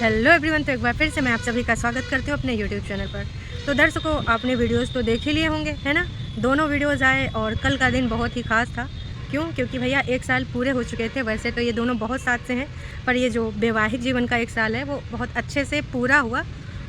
Hello everyone, तो एक बार फिर से मैं आप सभी का स्वागत करती हूँ अपने यूट्यूब चैनल पर। तो दर्शकों, आपने वीडियोस तो देख ही लिए होंगे, है ना। दोनों वीडियोस आए और कल का दिन बहुत ही ख़ास था। क्यों? क्योंकि भैया 1 साल पूरे हो चुके थे। वैसे तो ये दोनों बहुत साथ से हैं, पर ये जो वैवाहिक जीवन का 1 साल है वो बहुत अच्छे से पूरा हुआ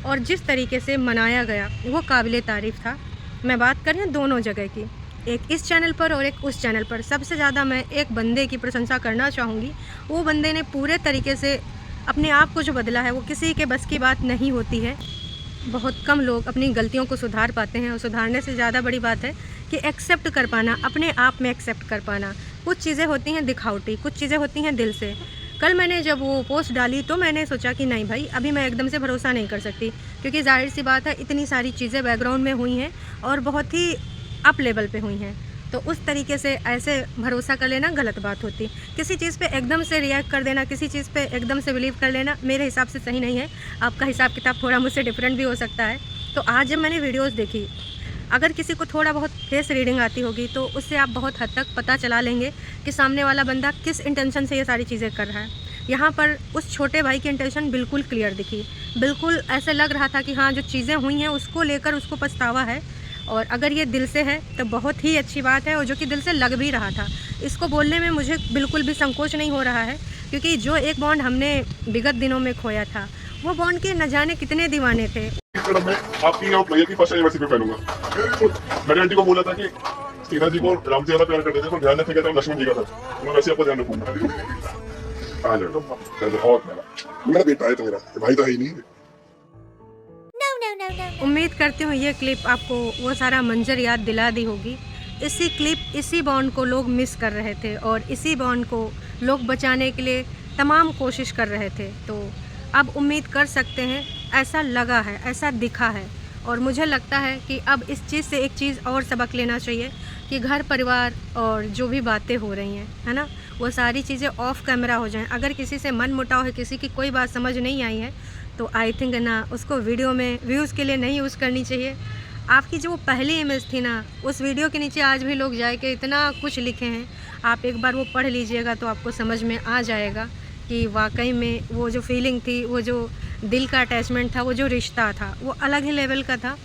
और जिस तरीके से मनाया गया वो काबिले तारीफ़ था। मैं बात कर रही हूँ दोनों जगह की, एक इस चैनल पर और एक उस चैनल पर। सबसे ज़्यादा मैं एक बंदे की प्रशंसा करना चाहूँगी। वो बंदे ने पूरे तरीके से अपने आप को जो बदला है वो किसी के बस की बात नहीं होती है। बहुत कम लोग अपनी गलतियों को सुधार पाते हैं और सुधारने से ज़्यादा बड़ी बात है कि एक्सेप्ट कर पाना, अपने आप में एक्सेप्ट कर पाना। कुछ चीज़ें होती हैं दिखावटी, कुछ चीज़ें होती हैं दिल से। कल मैंने जब वो पोस्ट डाली तो मैंने सोचा कि नहीं भाई, अभी मैं एकदम से भरोसा नहीं कर सकती, क्योंकि जाहिर सी बात है इतनी सारी चीज़ें बैकग्राउंड में हुई हैं और बहुत ही अप लेवल पे हुई हैं। तो उस तरीके से ऐसे भरोसा कर लेना गलत बात होती। किसी चीज़ पे एकदम से रिएक्ट कर देना, किसी चीज़ पे एकदम से बिलीव कर लेना मेरे हिसाब से सही नहीं है। आपका हिसाब किताब थोड़ा मुझसे डिफरेंट भी हो सकता है। तो आज जब मैंने वीडियोस देखी, अगर किसी को थोड़ा बहुत फेस रीडिंग आती होगी तो उससे आप बहुत हद तक पता चला लेंगे कि सामने वाला बंदा किस इंटेंशन से ये सारी चीज़ें कर रहा है। यहाँ पर उस छोटे भाई की इंटेंशन बिल्कुल क्लियर दिखी। बिल्कुल ऐसे लग रहा था कि हाँ, जो चीज़ें हुई हैं उसको लेकर उसको पछतावा है, और अगर ये दिल से है तो बहुत ही अच्छी बात है, और जो कि दिल से लग भी रहा था। इसको बोलने में मुझे बिल्कुल भी संकोच नहीं हो रहा है, क्योंकि जो एक बॉन्ड हमने विगत दिनों में खोया था, वो बॉन्ड के न जाने कितने दीवाने थे। मैं आपकी और भैया की फर्स्ट एनिवर्सरी पे पहनूंगा। मैंने आंटी को बोला था कि सीता जी को राम जी वाला प्यार करते थे, तो ध्यान रखेगा तो लक्ष्मण जी का था। मैं वैसे आपको ध्यान रखूंगा। आ जाओ बहुत मेरा बेटा है, तो मेरा भाई तो है ही नहीं। उम्मीद करती हूँ ये क्लिप आपको वो सारा मंजर याद दिला दी होगी। इसी बॉन्ड को लोग मिस कर रहे थे और इसी बॉन्ड को लोग बचाने के लिए तमाम कोशिश कर रहे थे। तो अब उम्मीद कर सकते हैं, ऐसा लगा है, ऐसा दिखा है, और मुझे लगता है कि अब इस चीज़ से एक चीज़ और सबक लेना चाहिए कि घर परिवार और जो भी बातें हो रही हैं, है ना, वो सारी चीज़ें ऑफ कैमरा हो जाएं। अगर किसी से मन मुटाव है, किसी की कोई बात समझ नहीं आई है, तो आई थिंक ना उसको वीडियो में व्यूज़ के लिए नहीं यूज़ करनी चाहिए। आपकी जो पहली इमेज थी ना, उस वीडियो के नीचे आज भी लोग जाए के इतना कुछ लिखे हैं। आप एक बार वो पढ़ लीजिएगा तो आपको समझ में आ जाएगा कि वाकई में वो जो फीलिंग थी, वो जो दिल का अटैचमेंट था, वो जो रिश्ता था, वो अलग ही लेवल का था।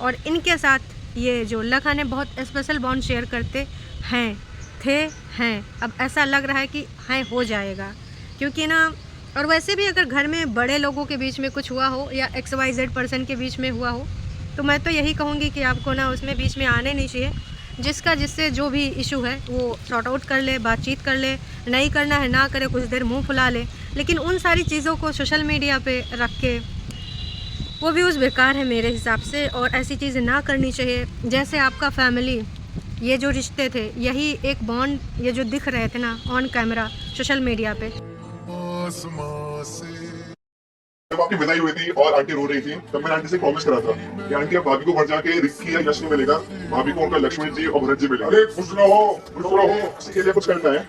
और इनके साथ ये जो लखा ने बहुत स्पेशल बॉन्ड शेयर करते हैं। अब ऐसा लग रहा है कि हाँ, हो जाएगा, क्योंकि ना, और वैसे भी अगर घर में बड़े लोगों के बीच में कुछ हुआ हो या XYZ पर्सन के बीच में हुआ हो, तो मैं तो यही कहूँगी कि आपको ना उसमें बीच में आने नहीं चाहिए। जिसका जिससे जो भी इशू है वो सॉर्ट आउट कर ले, बातचीत कर ले। नहीं करना है ना करे, कुछ देर मुंह फुला ले, लेकिन उन सारी चीज़ों को सोशल मीडिया पे रख के वो व्यूज़ बेकार है मेरे हिसाब से, और ऐसी चीज़ें ना करनी चाहिए। जैसे आपका फैमिली, ये जो रिश्ते थे, यही एक बॉन्ड, ये जो दिख रहे थे ना ऑन कैमरा सोशल मीडिया पे। जब आपकी विदाई हुई थी और आंटी रो रही थी, तब मैंने आंटी से प्रॉमिस करा था कि आंटी आप भाभी को घर जाके रिक्की या यश नहीं मिलेगा, भाभी को उनका लक्ष्मण जी और भरत जी मिलेगा। अरे खुश रहो, इसके लिए कुछ करना है।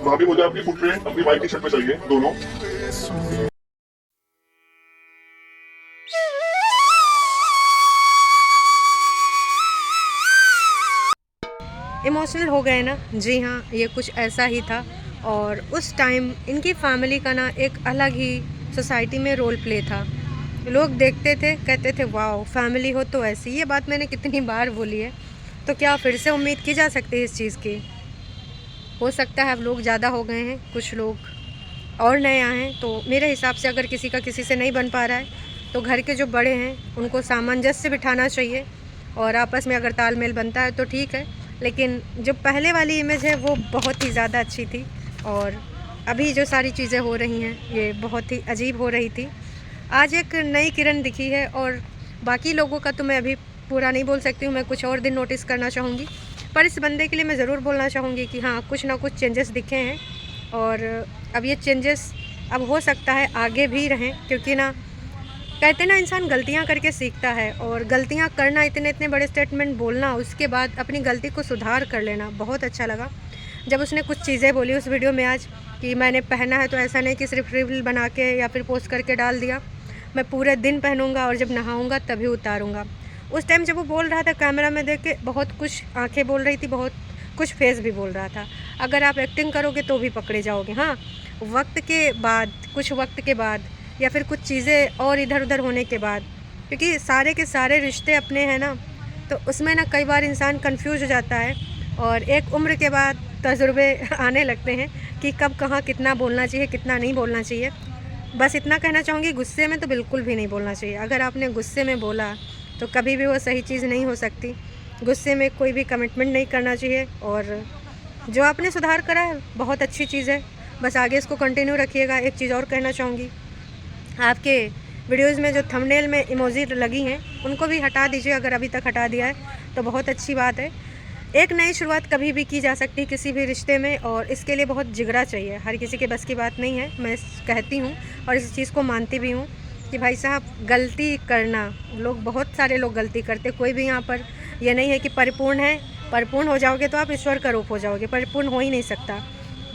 भाभी मुझे अपनी फुटप्रिंट अपनी बाइक की छत पे चाहिए, दोनों। इमोशनल हो गए ना? जी हाँ, ये कुछ ऐसा ही था। और उस टाइम इनकी फैमिली का ना एक अलग ही सोसाइटी में रोल प्ले था। लोग देखते थे, कहते थे वाओ, फैमिली हो तो ऐसी। ये बात मैंने कितनी बार बोली है, तो क्या फिर से उम्मीद की जा सकती है इस चीज़ की? हो सकता है अब लोग ज़्यादा हो गए हैं, कुछ लोग और नए आए हैं। तो मेरे हिसाब से अगर किसी का किसी से नहीं बन पा रहा है, तो घर के जो बड़े हैं उनको सामंजस्य बिठाना चाहिए, और आपस में अगर तालमेल बनता है तो ठीक है। लेकिन जो पहले वाली इमेज है वो बहुत ही ज़्यादा अच्छी थी, और अभी जो सारी चीज़ें हो रही हैं ये बहुत ही अजीब हो रही थी। आज एक नई किरण दिखी है, और बाकी लोगों का तो मैं अभी पूरा नहीं बोल सकती हूँ, मैं कुछ और दिन नोटिस करना चाहूँगी। पर इस बंदे के लिए मैं ज़रूर बोलना चाहूँगी कि हाँ, कुछ ना कुछ चेंजेस दिखे हैं, और अब ये चेंजेस अब हो सकता है आगे भी रहें, क्योंकि ना कहते ना इंसान गलतियां करके सीखता है, और गलतियां करना, इतने बड़े स्टेटमेंट बोलना, उसके बाद अपनी गलती को सुधार कर लेना, बहुत अच्छा लगा। जब उसने कुछ चीज़ें बोली उस वीडियो में आज कि मैंने पहना है तो ऐसा नहीं कि सिर्फ रील बना के या फिर पोस्ट करके डाल दिया, मैं पूरे दिन पहनूंगा और जब नहाऊंगा तभी उतारूंगा। उस टाइम जब वो बोल रहा था कैमरा में देख के, बहुत कुछ आंखें बोल रही थी, बहुत कुछ फेस भी बोल रहा था। अगर आप एक्टिंग करोगे तो भी पकड़े जाओगे। हाँ, वक्त के बाद, कुछ वक्त के बाद या फिर कुछ चीज़ें और इधर उधर होने के बाद, क्योंकि सारे के सारे रिश्ते अपने हैं ना, तो उसमें ना कई बार इंसान कंफ्यूज हो जाता है और एक उम्र के बाद तजुर्बे आने लगते हैं कि कब कहाँ कितना बोलना चाहिए, कितना नहीं बोलना चाहिए। बस इतना कहना चाहूँगी, गुस्से में तो बिल्कुल भी नहीं बोलना चाहिए। अगर आपने गुस्से में बोला तो कभी भी वो सही चीज़ नहीं हो सकती। गुस्से में कोई भी कमिटमेंट नहीं करना चाहिए, और जो आपने सुधार करा है बहुत अच्छी चीज़ है, बस आगे इसको कंटिन्यू रखिएगा। एक चीज़ और कहना चाहूँगी, आपके वीडियोज़ में जो थंबनेल में इमोजी लगी हैं उनको भी हटा दीजिए। अगर अभी तक हटा दिया है तो बहुत अच्छी बात है। एक नई शुरुआत कभी भी की जा सकती है किसी भी रिश्ते में, और इसके लिए बहुत जिगरा चाहिए। हर किसी के बस की बात नहीं है, मैं कहती हूँ और इस चीज़ को मानती भी हूँ कि भाई साहब, गलती करना, लोग बहुत सारे लोग गलती करते, कोई भी यहाँ पर ये नहीं है कि परिपूर्ण है। परिपूर्ण हो जाओगे तो आप ईश्वर का रूप हो जाओगे, परिपूर्ण हो ही नहीं सकता।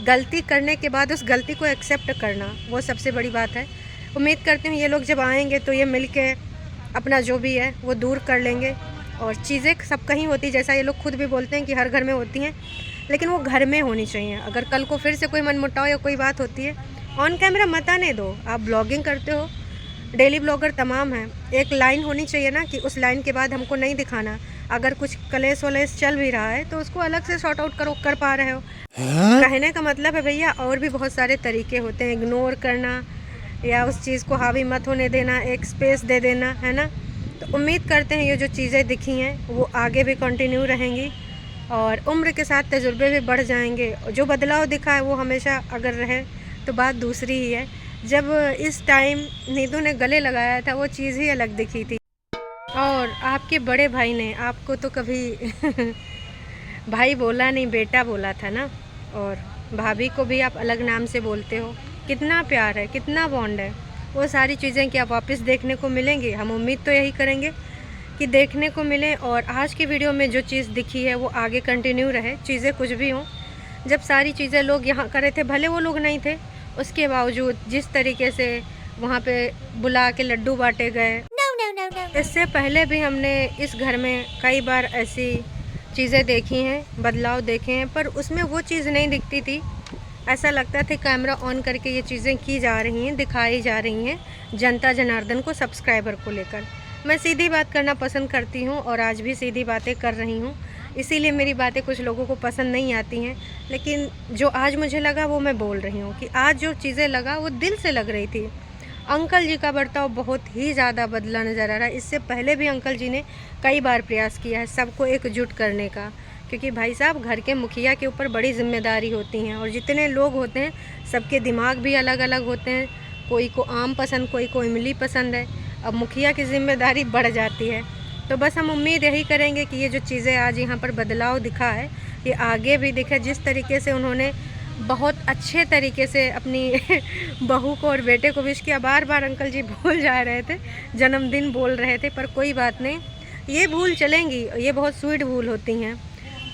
गलती करने के बाद उस गलती को एक्सेप्ट करना, वो सबसे बड़ी बात है। उम्मीद करती हूँ ये लोग जब आएंगे तो ये मिल के अपना जो भी है वो दूर कर लेंगे, और चीज़ें सब कहीं होती, जैसा ये लोग खुद भी बोलते हैं कि हर घर में होती हैं, लेकिन वो घर में होनी चाहिए। अगर कल को फिर से कोई मनमुटाव या कोई बात होती है, ऑन कैमरा मत आने दो। आप ब्लॉगिंग करते हो, डेली ब्लॉगर तमाम हैं, एक लाइन होनी चाहिए ना कि उस लाइन के बाद हमको नहीं दिखाना। अगर कुछ कलेश वलेश चल भी रहा है तो उसको अलग से सॉर्ट आउट कर पा रहे हो। कहने का मतलब है भैया, और भी बहुत सारे तरीके होते हैं, इग्नोर करना या उस चीज़ को हावी मत होने देना, एक स्पेस दे देना, है ना। तो उम्मीद करते हैं ये जो चीज़ें दिखी हैं वो आगे भी कंटिन्यू रहेंगी, और उम्र के साथ तजुर्बे भी बढ़ जाएंगे। जो बदलाव दिखा है वो हमेशा अगर रहे तो बात दूसरी ही है। जब इस टाइम नीतू ने गले लगाया था वो चीज़ ही अलग दिखी थी, और आपके बड़े भाई ने आपको तो कभी भाई बोला नहीं, बेटा बोला था ना। और भाभी को भी आप अलग नाम से बोलते हो। कितना प्यार है, कितना बॉन्ड है। वो सारी चीज़ें क्या वापस देखने को मिलेंगी? हम उम्मीद तो यही करेंगे कि देखने को मिले, और आज की वीडियो में जो चीज़ दिखी है वो आगे कंटिन्यू रहे, चीज़ें कुछ भी हों। जब सारी चीज़ें लोग यहाँ कर रहे थे, भले वो लोग नहीं थे, उसके बावजूद जिस तरीके से वहाँ पे बुला के लड्डू बांटे गए, इससे पहले भी हमने इस घर में कई बार ऐसी चीज़ें देखी हैं, बदलाव देखे हैं, पर उसमें वो चीज़ नहीं दिखती थी। ऐसा लगता था कैमरा ऑन करके ये चीज़ें की जा रही हैं, दिखाई जा रही हैं जनता जनार्दन को, सब्सक्राइबर को लेकर। मैं सीधी बात करना पसंद करती हूँ और आज भी सीधी बातें कर रही हूँ, इसीलिए मेरी बातें कुछ लोगों को पसंद नहीं आती हैं, लेकिन जो आज मुझे लगा वो मैं बोल रही हूँ कि आज जो चीज़ें लगा वो दिल से लग रही थी। अंकल जी का बर्ताव बहुत ही ज़्यादा बदला नज़र आ रहा है। इससे पहले भी अंकल जी ने कई बार प्रयास किया है सबको एकजुट करने का, क्योंकि भाई साहब घर के मुखिया के ऊपर बड़ी जिम्मेदारी होती हैं, और जितने लोग होते हैं सबके दिमाग भी अलग अलग होते हैं। कोई को आम पसंद, कोई को इमली पसंद है। अब मुखिया की जिम्मेदारी बढ़ जाती है। तो बस हम उम्मीद यही करेंगे कि ये जो चीज़ें आज यहाँ पर बदलाव दिखा है ये आगे भी दिखे। जिस तरीके से उन्होंने बहुत अच्छे तरीके से अपनी बहू को और बेटे को विश किया, बार बार अंकल जी भूल जा रहे थे, जन्मदिन बोल रहे थे, पर कोई बात नहीं, ये भूल चलेंगी, ये बहुत स्वीट भूल होती हैं।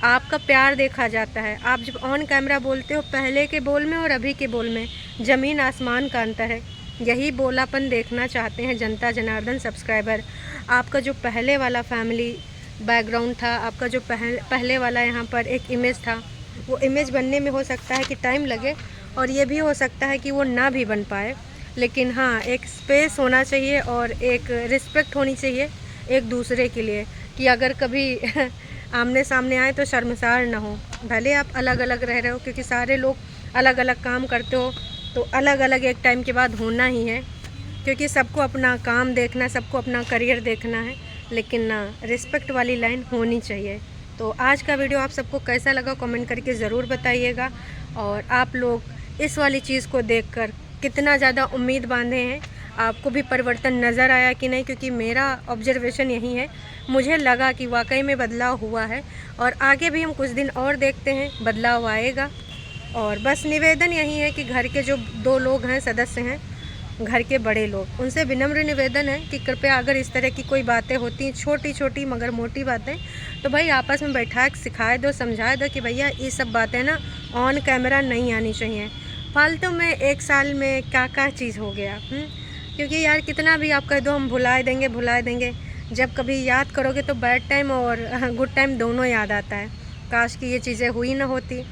आपका प्यार देखा जाता है। आप जब ऑन कैमरा बोलते हो, पहले के बोल में और अभी के बोल में ज़मीन आसमान का अंतर है। यही बोलापन देखना चाहते हैं जनता जनार्दन सब्सक्राइबर। आपका जो पहले वाला फैमिली बैकग्राउंड था, आपका जो पहले वाला यहाँ पर एक इमेज था, वो इमेज बनने में हो सकता है कि टाइम लगे, और ये भी हो सकता है कि वो ना भी बन पाए, लेकिन हाँ, एक स्पेस होना चाहिए और एक रिस्पेक्ट होनी चाहिए एक दूसरे के लिए, कि अगर कभी आमने सामने आए तो शर्मसार ना हो। भले आप अलग अलग रह रहे हो, क्योंकि सारे लोग अलग अलग काम करते हो, तो अलग अलग एक टाइम के बाद होना ही है, क्योंकि सबको अपना काम देखना, सबको अपना करियर देखना है, लेकिन ना, रिस्पेक्ट वाली लाइन होनी चाहिए। तो आज का वीडियो आप सबको कैसा लगा कमेंट करके ज़रूर बताइएगा, और आप लोग इस वाली चीज़ को देखकर कितना ज़्यादा उम्मीद बांधे हैं, आपको भी परिवर्तन नज़र आया कि नहीं? क्योंकि मेरा ऑब्जर्वेशन यही है, मुझे लगा कि वाकई में बदलाव हुआ है, और आगे भी हम कुछ दिन और देखते हैं, बदलाव आएगा। और बस निवेदन यही है कि घर के जो 2 लोग हैं, सदस्य हैं, घर के बड़े लोग, उनसे विनम्र निवेदन है कि कृपया अगर इस तरह की कोई बातें होती हैं, छोटी छोटी मगर मोटी बातें, तो भाई आपस में बैठा के सिखाए दो, समझाए दो कि भैया ये सब बातें ना ऑन कैमरा नहीं आनी चाहिए। फालतू में 1 साल में क्या चीज़ हो गया। क्योंकि यार कितना भी आप कह दो हम भुला देंगे, जब कभी याद करोगे तो बैड टाइम और गुड टाइम दोनों याद आता है। काश कि ये चीज़ें हुई ना होती,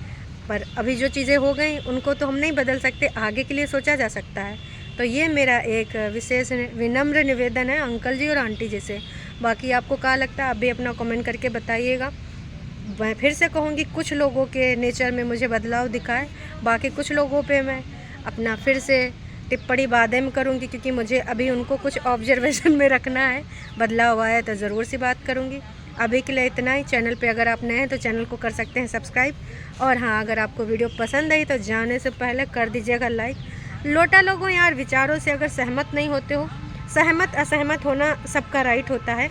पर अभी जो चीज़ें हो गई उनको तो हम नहीं बदल सकते, आगे के लिए सोचा जा सकता है। तो ये मेरा एक विशेष विनम्र निवेदन है अंकल जी और आंटी जी से। बाकी आपको क्या लगता है आप भी अपना कमेंट करके बताइएगा। मैं फिर से कहूँगी कुछ लोगों के नेचर में मुझे बदलाव दिखा है, बाकी कुछ लोगों पे मैं अपना फिर से टिप्पणी बाद में करूँगी, क्योंकि मुझे अभी उनको कुछ ऑब्जर्वेशन में रखना है। बदलाव आया तो ज़रूर सी बात करूँगी। अभी के लिए इतना ही। चैनल पे अगर आप नए हैं तो चैनल को कर सकते हैं सब्सक्राइब, और हाँ, अगर आपको वीडियो पसंद आई तो जाने से पहले कर दीजिएगा लाइक। लोटा लोगों यार, विचारों से अगर सहमत नहीं होते हो, सहमत असहमत होना सबका राइट होता है,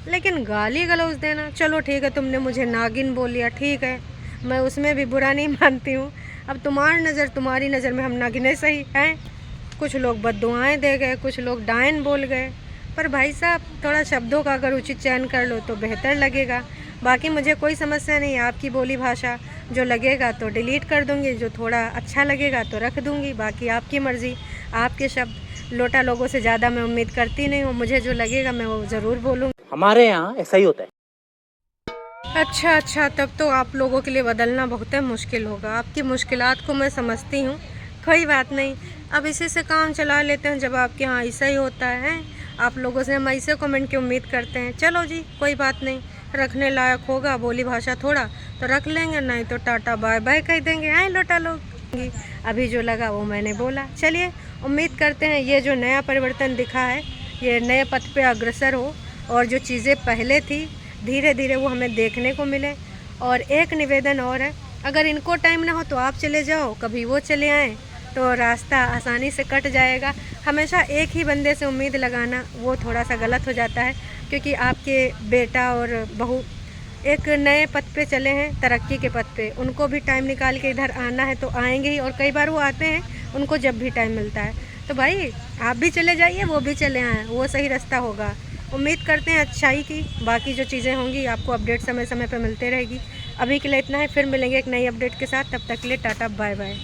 लेकिन गाली गलौज देना, चलो ठीक है तुमने मुझे नागिन बोल लिया, ठीक है, मैं उसमें भी बुरा नहीं मानती हूँ। अब तुम्हारी नज़र में हम नागिने सही हैं। कुछ लोग बद्दुआएं दे गए, कुछ लोग डायन बोल गए, पर भाई साहब थोड़ा शब्दों का अगर उचित चयन कर लो तो बेहतर लगेगा। बाकी मुझे कोई समस्या नहीं, आपकी बोली भाषा जो लगेगा तो डिलीट कर दूँगी, जो थोड़ा अच्छा लगेगा तो रख दूँगी। बाकी आपकी मर्ज़ी, आपके शब्द। लोटा लोगों से ज़्यादा मैं उम्मीद करती नहीं हूँ, मुझे जो लगेगा मैं वो ज़रूर बोलूँगी। हमारे यहाँ ऐसा ही होता है। अच्छा, तब तो आप लोगों के लिए बदलना बहुत मुश्किल होगा। आपकी मुश्किलात को मैं समझती हूँ, कोई बात नहीं। अब इसी से काम चला लेते हैं, जब आपके यहाँ ऐसा ही होता है। आप लोगों से हम ऐसे कमेंट की उम्मीद करते हैं। चलो जी, कोई बात नहीं, रखने लायक होगा बोली भाषा थोड़ा तो रख लेंगे, नहीं तो टाटा बाय बाय कह देंगे। आए लोटा लोग, अभी जो लगा वो मैंने बोला। चलिए, उम्मीद करते हैं ये जो नया परिवर्तन दिखा है ये नए पथ पे अग्रसर हो, और जो चीज़ें पहले थी धीरे धीरे वो हमें देखने को मिले। और एक निवेदन और है, अगर इनको टाइम ना हो तो आप चले जाओ, कभी वो चले आएँ, तो रास्ता आसानी से कट जाएगा। हमेशा एक ही बंदे से उम्मीद लगाना वो थोड़ा सा गलत हो जाता है, क्योंकि आपके बेटा और बहू एक नए पथ पे चले हैं, तरक्की के पथ पे। उनको भी टाइम निकाल के इधर आना है तो आएंगे ही, और कई बार वो आते हैं उनको जब भी टाइम मिलता है। तो भाई आप भी चले जाइए, वो भी चले आएँ, वो सही रास्ता होगा। उम्मीद करते हैं अच्छाई की। बाकी जो चीज़ें होंगी आपको अपडेट समय समय पर मिलते रहेगी। अभी के लिए इतना है, फिर मिलेंगे एक नई अपडेट के साथ। तब तक के लिए टाटा बाय बाय।